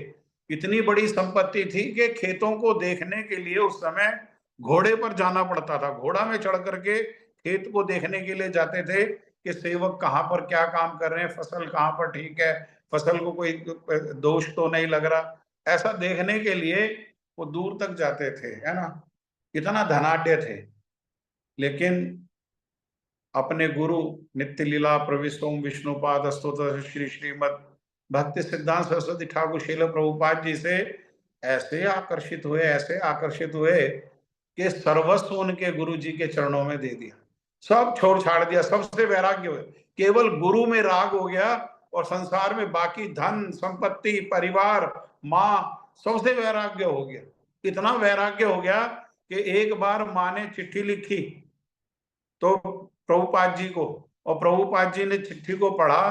इतनी बड़ी संपत्ति थी कि खेतों को देखने के लिए उस समय घोड़े पर जाना पड़ता था, घोड़ा में चढ़ करके खेत को देखने के लिए जाते थे कि सेवक कहाँ पर क्या काम कर रहे हैं, फसल कहाँ पर ठीक है, फसल को कोई दोष तो नहीं लग रहा, ऐसा देखने के लिए वो दूर तक जाते थे, है ना। इतना धनाढ्य थे। लेकिन अपने गुरु नित्य लीला प्रविष्टोम विष्णुपाद स्तोत्र श्री श्रीमद भक्ति सिद्धांत सरस्वती ठाकुर शील प्रभुपाद जी से ऐसे आकर्षित हुए कि सर्वस्व उनके गुरु जी के चरणों में दे दिया, सब छोड़ छाड़ दिया, सबसे वैराग्य हुए, केवल गुरु में राग हो गया और संसार में बाकी धन संपत्ति परिवार माँ सबसे वैराग्य हो गया। इतना वैराग्य हो गया कि एक बार माँ ने चिट्ठी लिखी तो प्रभुपाद जी को, और प्रभुपाद जी ने चिट्ठी को पढ़ा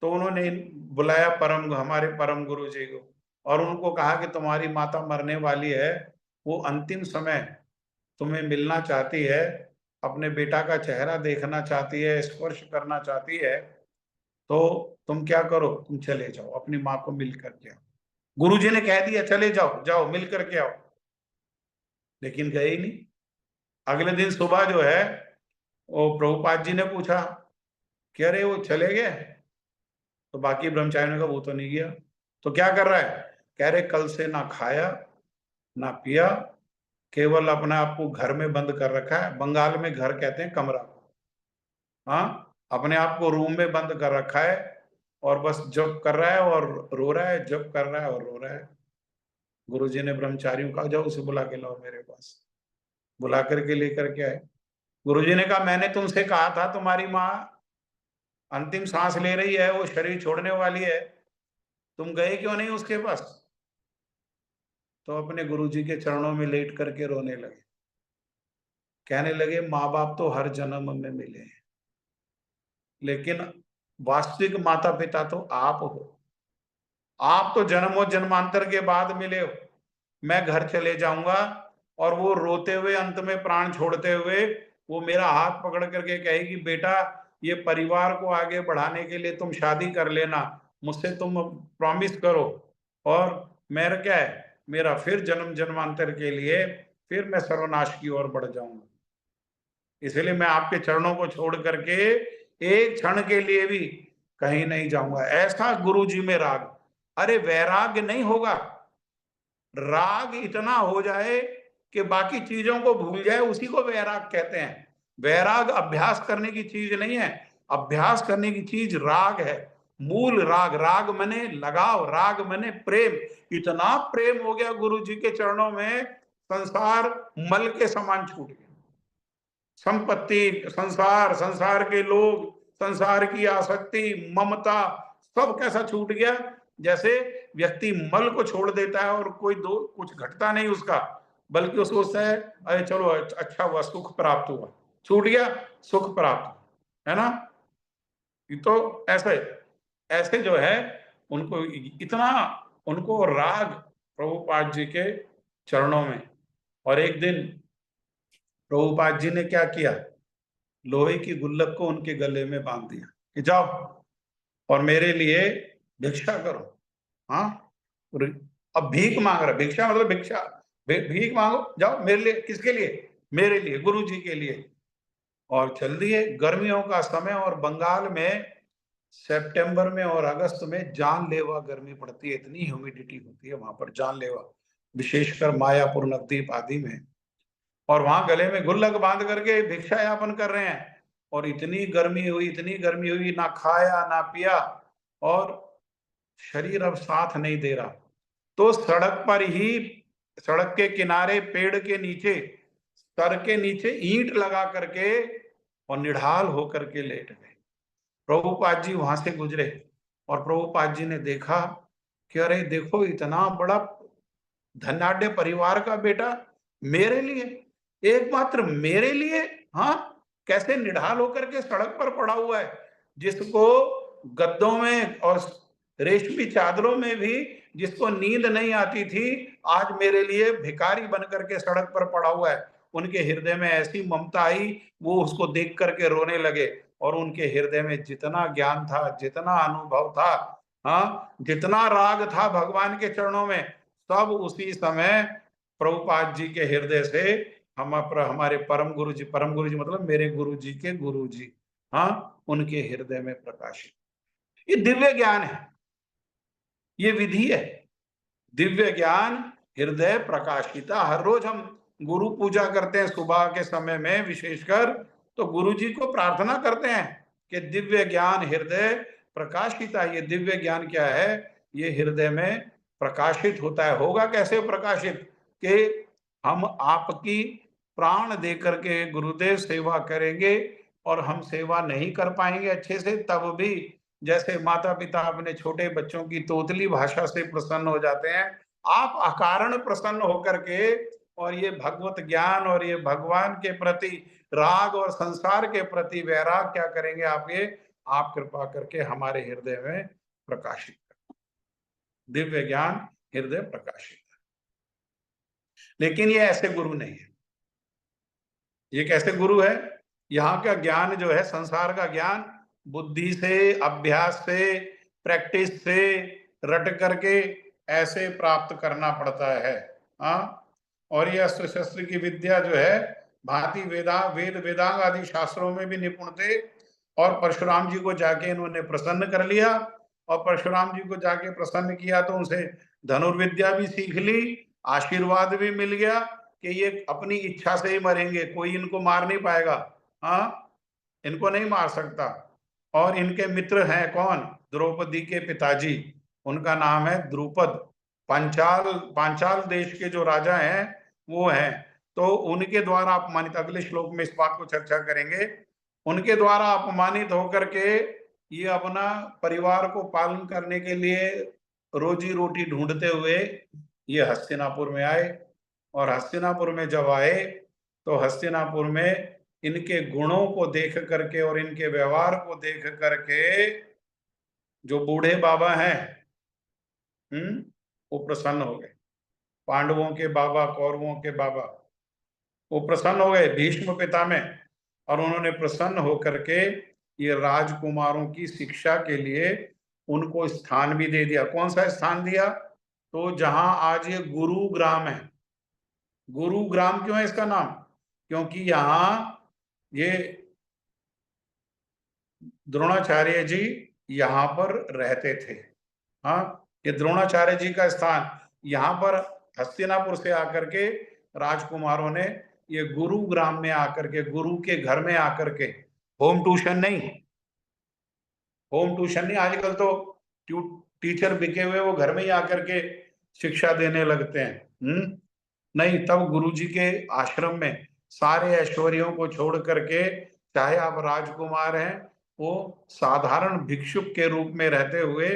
तो उन्होंने बुलाया हमारे परम गुरु जी को और उनको कहा कि तुम्हारी माता मरने वाली है, वो अंतिम समय तुम्हें मिलना चाहती है, अपने बेटा का चेहरा देखना चाहती है, स्पर्श करना चाहती है, तो तुम क्या करो, तुम चले जाओ अपनी माँ को मिल करके आओ। गुरु जी ने कह दिया चले जाओ, जाओ मिल करके आओ, लेकिन गए ही नहीं। अगले दिन सुबह जो है वो प्रभुपाद जी ने पूछा कि अरे वो चले गए, तो बाकी ब्रह्मचारियों ने कहा वो तो नहीं गया। तो क्या कर रहा है, कह रहे कल से ना खाया ना पिया, केवल अपने आप को घर में बंद कर रखा है, बंगाल में घर कहते हैं कमरा को, हाँ, अपने आप को रूम में बंद कर रखा है और बस जप कर रहा है और रो रहा है, जप कर रहा है और रो रहा है। गुरुजी ने ब्रह्मचारियों का जाओ उसे बुला के लाओ मेरे पास, बुला करके लेकर के आए। गुरुजी ने कहा मैंने तुमसे कहा था तुम्हारी माँ अंतिम सांस ले रही है, वो शरीर छोड़ने वाली है, तुम गए क्यों नहीं उसके पास। तो अपने गुरुजी के चरणों में लेट करके रोने लगे, कहने लगे माँ बाप तो हर जन्म में मिले हैं, लेकिन वास्तविक माता पिता तो आप हो, आप तो जन्मों जन्मांतर के बाद मिले हो। मैं घर चले जाऊंगा और वो रोते हुए अंत में प्राण छोड़ते हुए वो मेरा हाथ पकड़ करके कहेगी बेटा ये परिवार को आगे बढ़ाने के लिए तुम शादी कर लेना, मुझसे तुम प्रॉमिस करो, और मेरा क्या है, मेरा फिर जन्म जन्मांतर के लिए फिर मैं सर्वनाश की ओर बढ़ जाऊंगा, इसलिए मैं आपके चरणों को छोड़ करके एक क्षण के लिए भी कहीं नहीं जाऊंगा। ऐसा गुरु जी में राग। अरे वैराग्य नहीं होगा, राग इतना हो जाए कि बाकी चीजों को भूल जाए, उसी को वैराग कहते हैं। वैराग अभ्यास करने की चीज नहीं है, अभ्यास करने की चीज राग है, मूल राग। राग मने लगाव, राग मने प्रेम। इतना प्रेम हो गया गुरु जी के चरणों में, संसार मल के समान छूट गया। संपत्ति, संसार, संसार के लोग, संसार की आसक्ति, ममता, सब कैसा छूट गया, जैसे व्यक्ति मल को छोड़ देता है और कोई दो कुछ घटता नहीं उसका, बल्कि उसको सोचता है अरे चलो अच्छा हुआ, सुख प्राप्त हुआ, छूट गया सुख प्राप्त, है ना। तो ऐसे जो है उनको इतना उनको राग प्रभुपाद जी के चरणों में। और एक दिन प्रभुपाद जी ने क्या किया, लोहे की गुल्लक को उनके गले में बांध दिया कि जाओ और मेरे लिए भिक्षा करो। हाँ, अब भीख मांग रहा, भिक्षा मतलब भिक्षा, भीख मांगो, जाओ मेरे लिए, किसके लिए, मेरे लिए, गुरु जी के लिए। और चल दिए, गर्मियों का समय और बंगाल में सितंबर में और अगस्त में जानलेवा गर्मी पड़ती है, इतनी ह्यूमिडिटी होती है वहां पर, जानलेवा, विशेषकर मायापुर नवद्वीप आदि में। और वहां गले में गुल्लक बांध करके भिक्षा यापन कर रहे हैं, और इतनी गर्मी हुई, ना खाया ना पिया, और शरीर अब साथ नहीं दे रहा। तो सड़क पर ही, सड़क के किनारे पेड़ के नीचे, सर के नीचे ईंट लगा करके और निढाल होकर के लेट गए। प्रभुपाद जी वहां से गुजरे और प्रभुपाद जी ने देखा कि अरे देखो इतना बड़ा धनाढ्य परिवार का बेटा मेरे लिए, एकमात्र मेरे लिए, हाँ, कैसे निढाल होकर के सड़क पर पड़ा हुआ है, जिसको गद्दों में और रेशमी चादरों में भी जिसको नींद नहीं आती थी, आज मेरे लिए भिखारी बन करके सड़क पर पड़ा हुआ है। उनके हृदय में ऐसी ममता आई, वो उसको देख करके रोने लगे। और उनके हृदय में जितना ज्ञान था, जितना अनुभव था, हाँ, जितना राग था भगवान के चरणों में, सब उसी समय प्रभुपाद जी के हृदय से हमारे परम गुरु जी मतलब मेरे गुरु जी के गुरु जी, हाँ, उनके हृदय में प्रकाशित। ये दिव्य ज्ञान है, ये विधि है। दिव्य ज्ञान हृदय प्रकाशिता। हर रोज हम गुरु पूजा करते हैं सुबह के समय में विशेषकर, तो गुरु जी को प्रार्थना करते हैं कि दिव्य ज्ञान हृदय प्रकाशिता। ये दिव्य ज्ञान क्या है? ये हृदय में प्रकाशित होता है। होगा कैसे प्रकाशित? कि हम आपकी प्राण दे करके गुरुदेव सेवा करेंगे, और हम सेवा नहीं कर पाएंगे अच्छे से, तब भी जैसे माता पिता अपने छोटे बच्चों की तोतली भाषा से प्रसन्न हो जाते हैं, आप अकारण प्रसन्न होकर के, और ये भगवत ज्ञान और ये भगवान के प्रति राग और संसार के प्रति वैराग क्या करेंगे? आप कृपा करके हमारे हृदय में प्रकाशित करें। दिव्य ज्ञान हृदय प्रकाशित है। लेकिन ये ऐसे गुरु नहीं है। ये कैसे गुरु है? यहाँ का ज्ञान जो है, संसार का ज्ञान, बुद्धि से, अभ्यास से, प्रैक्टिस से रट करके ऐसे प्राप्त करना पड़ता है। हाँ, और ये अस्त्र शस्त्र की विद्या जो है, भांति वेद वेदांग आदि शास्त्रों में भी निपुण थे। और परशुराम जी को जाके इन्होंने प्रसन्न कर लिया, और परशुराम जी को जाके प्रसन्न किया तो उनसे धनुर्विद्या भी सीख ली, आशीर्वाद भी मिल गया कि ये अपनी इच्छा से ही मरेंगे, कोई इनको मार नहीं पाएगा। हाँ, इनको नहीं मार सकता। और इनके मित्र हैं कौन? द्रौपदी के पिताजी, उनका नाम है द्रुपद। पांचाल देश के जो राजा हैं वो हैं, तो उनके द्वारा अपमानित, अगले श्लोक में इस बात को चर्चा करेंगे, उनके द्वारा अपमानित होकर के ये अपना परिवार को पालन करने के लिए रोजी रोटी ढूंढते हुए ये हस्तिनापुर में आए। और हस्तिनापुर में जब आए तो हस्तिनापुर में इनके गुणों को देख करके और इनके व्यवहार को देख करके जो बूढ़े बाबा हैं, वो प्रसन्न हो गए। पांडवों के बाबा, कौरवों के बाबा, वो प्रसन्न हो गए भीष्म पितामह, और उन्होंने प्रसन्न होकर के ये राजकुमारों की शिक्षा के लिए उनको स्थान भी दे दिया। कौन सा स्थान दिया? तो जहां आज ये गुरुग्राम है। गुरुग्राम क्यों है इसका नाम? क्योंकि यहाँ ये द्रोणाचार्य जी यहाँ पर रहते थे। हाँ, ये द्रोणाचार्य जी का स्थान, यहाँ पर हस्तिनापुर से आकर के राजकुमारों ने ये गुरुग्राम में आकर के, गुरु के घर में आकर के, होम ट्यूशन नहीं, आजकल तो टीचर बिके हुए वो घर में ही आकर के शिक्षा देने लगते हैं। नहीं, तब गुरुजी के आश्रम में सारे ऐश्वर्यों को छोड़ करके, चाहे आप राजकुमार हैं, वो साधारण भिक्षुक के रूप में रहते हुए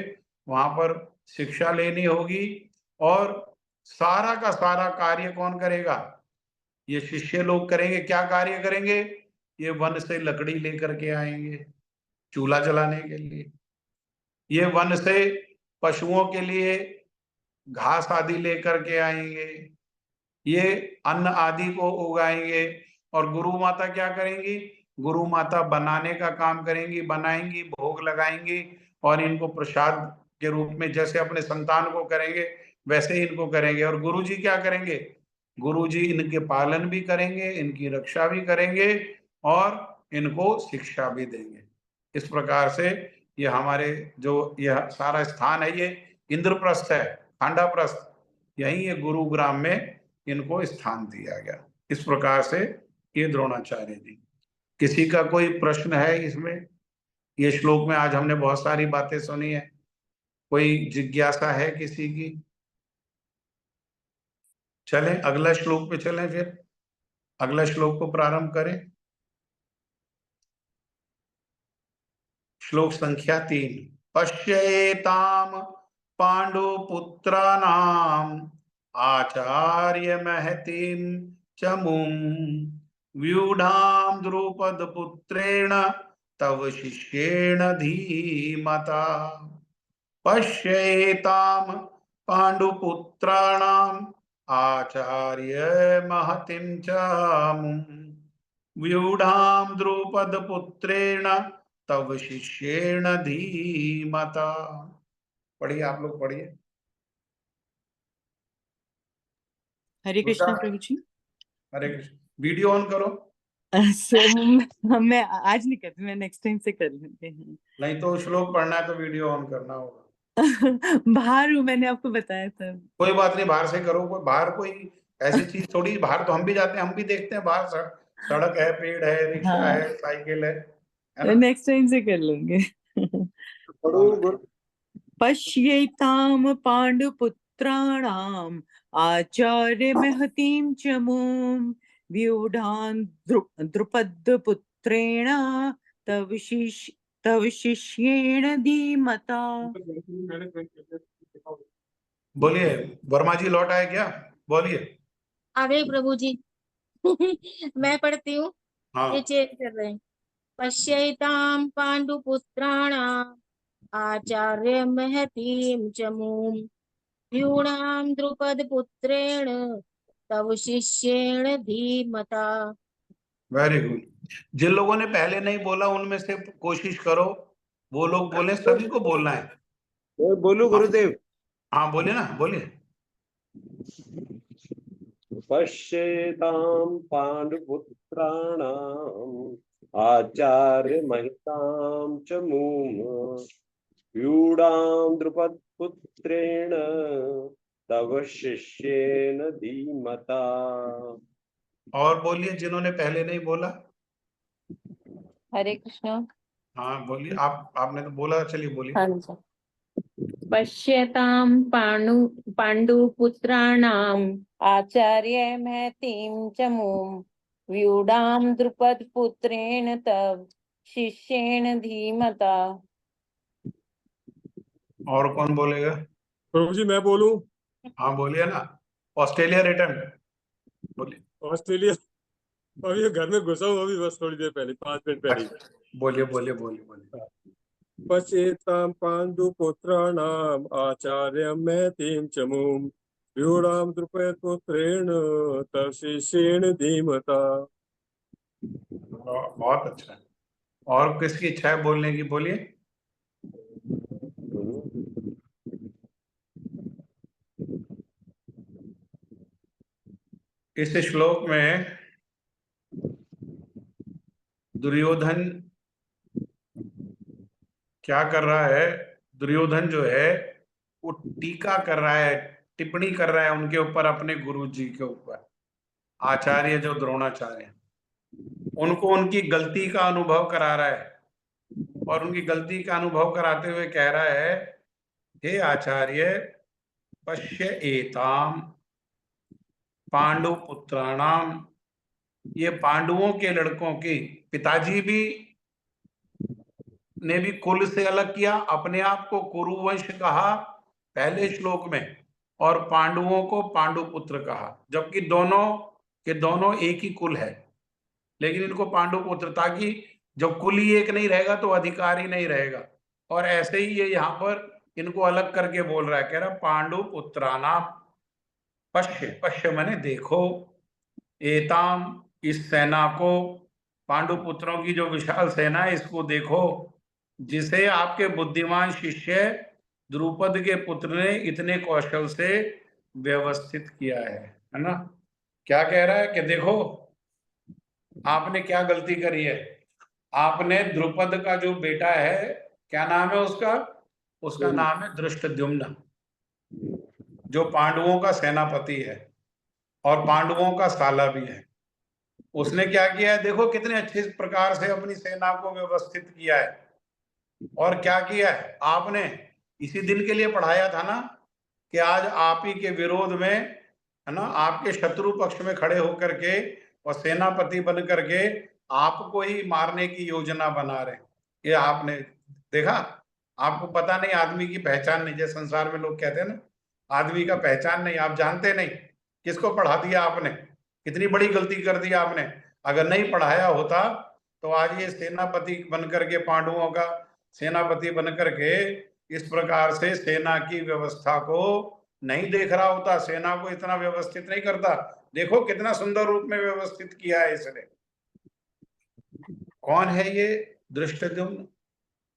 वहां पर शिक्षा लेनी होगी। और सारा का सारा कार्य कौन करेगा? ये शिष्य लोग करेंगे। क्या कार्य करेंगे? ये वन से लकड़ी लेकर के आएंगे चूल्हा जलाने के लिए, ये वन से पशुओं के लिए घास आदि लेकर के आएंगे, ये अन्न आदि को उगाएंगे। और गुरु माता क्या करेंगी? गुरु माता बनाने का काम करेंगी, बनाएंगी, भोग लगाएंगी, और इनको प्रसाद के रूप में जैसे अपने संतान को करेंगे वैसे ही इनको करेंगे। और गुरु जी क्या करेंगे? गुरु जी इनके पालन भी करेंगे, इनकी रक्षा भी करेंगे, और इनको शिक्षा भी देंगे। इस प्रकार से ये हमारे जो यह सारा स्थान है, ये इंद्रप्रस्थ है, खांडाप्रस्थ, यही ये गुरुग्राम में इनको स्थान दिया गया। इस प्रकार से ये द्रोणाचार्य जी। किसी का कोई प्रश्न है इसमें? ये श्लोक में आज हमने बहुत सारी बातें सुनी है, कोई जिज्ञासा है किसी की? चलें अगला श्लोक पे चलें, फिर अगला श्लोक को प्रारंभ करें। श्लोक संख्या 3। पश्येताम पांडुपुत्राणाम आचार्य महतीम चमुम व्यूढ़ाम द्रुपद पुत्रेण तव शिष्येण धीमता। पश्येताम पांडुपुत्राणाम आचार्य महतिम च व्यूढ़ाम द्रुपद पुत्रेण तव शिष्येण धीमता। पढ़िए, आप लोग पढ़िए। हरे कृष्णा प्रभु जी। हरे कृष्ण। वीडियो ऑन करो। मैं आज नहीं करती, मैं नेक्स्ट टाइम से कर लूंगी। नहीं तो श्लोक पढ़ना है तो वीडियो ऑन करना होगा। बाहर हूँ, मैंने आपको बताया था। कोई बात नहीं, बाहर से करो। कोई बाहर कोई ऐसी चीज थोड़ी, बाहर तो हम भी जाते हैं, हम भी देखते हैं बाहर सड़क है, पेड़ है, रिक्शा हाँ। है, साइकिल है ना। नेक्स्ट टाइम से कर लूंगे। पश्येताम पांडुपुत्राणाम आचार्य महतीं च मूं व्यूढ़ान् द्रुपदपुत्रेण तव शिष्येण धीमता। बोलिए, वर्मा जी लौट आए क्या? बोलिए। आ गए प्रभु जी। मैं पढ़ती हूँ, हाँ, ये चेक कर रहे हैं। पश्यैतां पांडुपुत्राणाम् आचार्य महतीं च मूं व्यूढां द्रुपदपुत्रेण तव शिष्येण धीमता। Very good. जिन लोगों ने पहले नहीं बोला उनमें से कोशिश करो वो लोग बोले, सभी को बोलना है। बोलू गुरुदेव। हाँ बोलिए ना, बोलिए। पश्येतां पांडुपुत्राणाम् आचार्य महितां च मूं व्यूढां द्रुपदपुत्रेण तव शिष्येन धीमता। और बोलिए जिन्होंने पहले नहीं बोला। हरे कृष्णा। हाँ बोलिए, आपने तो बोला, चलिए बोलिए। हाँ जी। पश्यतां पाण्डुपुत्राणाम् आचार्य महतीं च मूं व्यूढां द्रुपदपुत्रेण तव शिष्येण धीमता। और कौन बोलेगा? प्रभु जी मैं बोलूं? हाँ बोलिए ना। ऑस्ट्रेलिया रिटर्न बोलिए। ऑस्ट्रेलिया अभी घर में घुसा हूँ, अभी बस थोड़ी देर पहले, 5 मिनट पहले। अच्छा, बोलिए बोलिए बोलिए बोलिए। पश्येतां पाण्डुपुत्राणाम् आचार्यं महतीं च मूं व्यूढां द्रुपदपुत्रेण तव शिष्येण धीमता। बहुत अच्छा। और किसकी इच्छा है बोलने की? बोलिए। इस श्लोक में दुर्योधन क्या कर रहा है? दुर्योधन जो है वो टीका कर रहा है, टिप्पणी कर रहा है उनके ऊपर, अपने गुरु जी के ऊपर, आचार्य जो द्रोणाचार्य, उनको उनकी गलती का अनुभव करा रहा है। और उनकी गलती का अनुभव कराते हुए कह रहा है, हे आचार्य, पश्य एताम पांडुपुत्राणाम, ये पांडवों के लड़कों की, पिताजी भी ने भी कुल से अलग किया, अपने आप को कुरुवंश कहा पहले श्लोक में, और पांडवों को पांडुपुत्र कहा, जबकि दोनों के दोनों एक ही कुल है, लेकिन इनको पांडुपुत्र, ताकि जब कुल ही एक नहीं रहेगा तो अधिकार ही नहीं रहेगा। और ऐसे ही ये यहाँ पर इनको अलग करके बोल रहा है, कह रहा पांडुपुत्राणाम, पश्य, पश्य माने देखो, एताम, इस सेना को, पांडुपुत्रों की जो विशाल सेना है इसको देखो, जिसे आपके बुद्धिमान शिष्य द्रुपद के पुत्र ने इतने कौशल से व्यवस्थित किया है ना। क्या कह रहा है कि देखो आपने क्या गलती करी है। आपने द्रुपद का जो बेटा है, क्या नाम है उसका? उसका नाम है धृष्टद्युम्न, जो पांडवों का सेनापति है और पांडवों का साला भी है। उसने क्या किया है? देखो कितने अच्छे प्रकार से अपनी सेना को व्यवस्थित किया है। और क्या किया है आपने? इसी दिन के लिए पढ़ाया था ना कि आज आप ही के विरोध में, है ना, आपके शत्रु पक्ष में खड़े होकर के और सेनापति बन करके आपको ही मारने की योजना बना रहे। ये आपने देखा? आपको पता नहीं, आदमी की पहचान नहीं, जैसे संसार में लोग कहते हैं ना, आदमी का पहचान नहीं, आप जानते नहीं। किसको पढ़ा दिया आपने? कितनी बड़ी गलती कर दी आपने। अगर नहीं पढ़ाया होता तो आज ये सेनापति बन करके, पांडवों का सेनापति बन करके इस प्रकार से सेना की व्यवस्था को नहीं देख रहा होता, सेना को इतना व्यवस्थित नहीं करता। देखो कितना सुंदर रूप में व्यवस्थित किया है इसने। कौन है ये धृष्टद्युम्न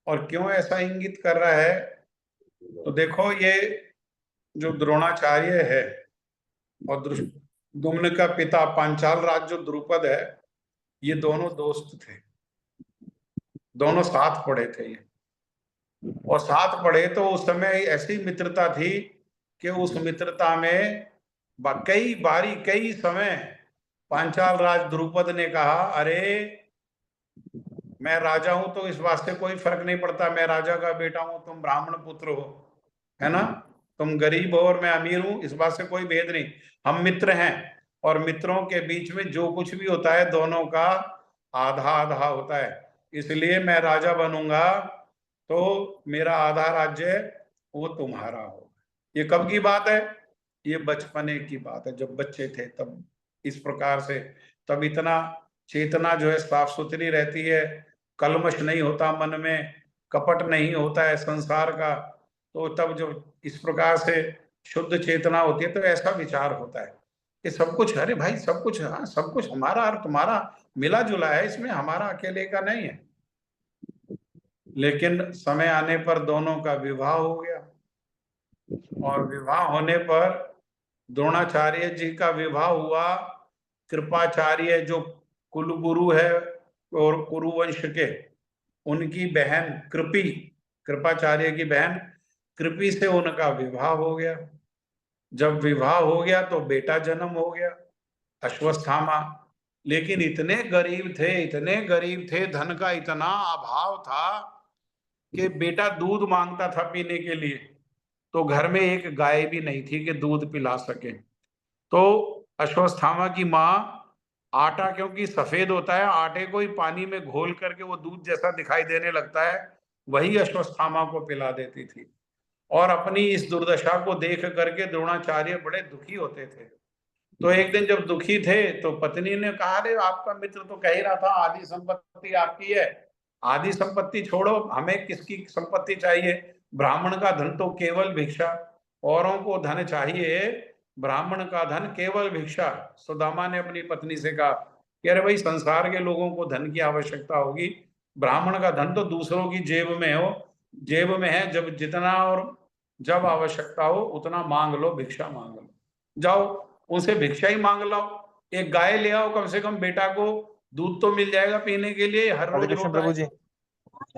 और क्यों ऐसा इंगित कर रहा है? तो देखो ये जो द्रोणाचार्य है और धृष्टद्युम्न का पिता पांचाल राज जो द्रुपद है, ये दोनों दोस्त थे, दोनों साथ पढ़े थे ये, और साथ पढ़े तो उस समय ऐसी मित्रता थी कि उस मित्रता में कई समय पांचाल राज द्रुपद ने कहा, अरे मैं राजा हूं तो इस वास्ते कोई फर्क नहीं पड़ता, मैं राजा का बेटा हूं, तुम ब्राह्मण पुत्र हो, है ना, तुम गरीब हो और मैं अमीर हूं, इस बात से कोई भेद नहीं, हम मित्र हैं। और मित्रों के बीच में जो कुछ भी होता है दोनों का आधा आधा होता है, इसलिए मैं राजा बनूंगा तो मेरा आधा राज्य वो तुम्हारा होगा। ये कब की बात है? ये बचपने की बात है, जब बच्चे थे तब इस प्रकार से, तब इतना चेतना जो है साफ सुथरी रहती है, कलमश नहीं होता मन में, कपट नहीं होता है संसार का, तो तब जब इस प्रकार से शुद्ध चेतना होती है तो ऐसा विचार होता है कि सब कुछ, अरे भाई सब कुछ, हाँ सब कुछ हमारा और तुम्हारा मिला जुला है, इसमें हमारा अकेले का नहीं है। लेकिन समय आने पर दोनों का विवाह हो गया, और विवाह होने पर द्रोणाचार्य जी का विवाह हुआ कृपाचार्य जो कुलगुरु है और कुरुवंश के, उनकी बहन कृपी, कृपाचार्य की बहन कृपी से उनका विवाह हो गया। जब विवाह हो गया तो बेटा जन्म हो गया अश्वत्थामा। लेकिन इतने गरीब थे, धन का इतना अभाव था कि बेटा दूध मांगता था पीने के लिए, तो घर में एक गाय भी नहीं थी कि दूध पिला सके। तो अश्वत्थामा की माँ आटा, क्योंकि सफेद होता है, आटे को ही पानी में घोल करके वो दूध जैसा दिखाई देने लगता है, वही अश्वत्थामा को पिला देती थी। और अपनी इस दुर्दशा को देख करके द्रोणाचार्य बड़े दुखी होते थे। तो एक दिन जब दुखी थे तो पत्नी ने कहा, अरे आपका मित्र तो कह ही रहा था आधी संपत्ति आपकी है, आधी संपत्ति छोड़ो, हमें किसकी संपत्ति चाहिए, ब्राह्मण का धन तो केवल भिक्षा, औरों को धन चाहिए, ब्राह्मण का धन केवल भिक्षा। सुदामा ने अपनी पत्नी से कहा कि अरे भाई संसार के लोगों को धन की आवश्यकता होगी, ब्राह्मण का धन तो दूसरों की जेब में है, जब जितना और जब आवश्यकता हो उतना मांग लो, भिक्षा मांग लो, जाओ उनसे भिक्षा ही मांग लो, एक गाय ले आओ, कम से कम बेटा को दूध तो मिल जाएगा पीने के लिए, हर रोज कृष्ण रोता प्रभु है। जी,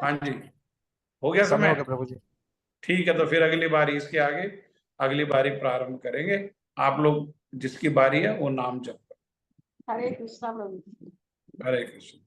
हाँ जी, हो गया समय समय? हो गया प्रभु जी। ठीक है, तो फिर अगली बारी इसके आगे अगली बारी प्रारंभ करेंगे। आप लोग जिसकी बारी है वो नाम जप करें। हरे कृष्णा प्रभु। हरे कृष्ण।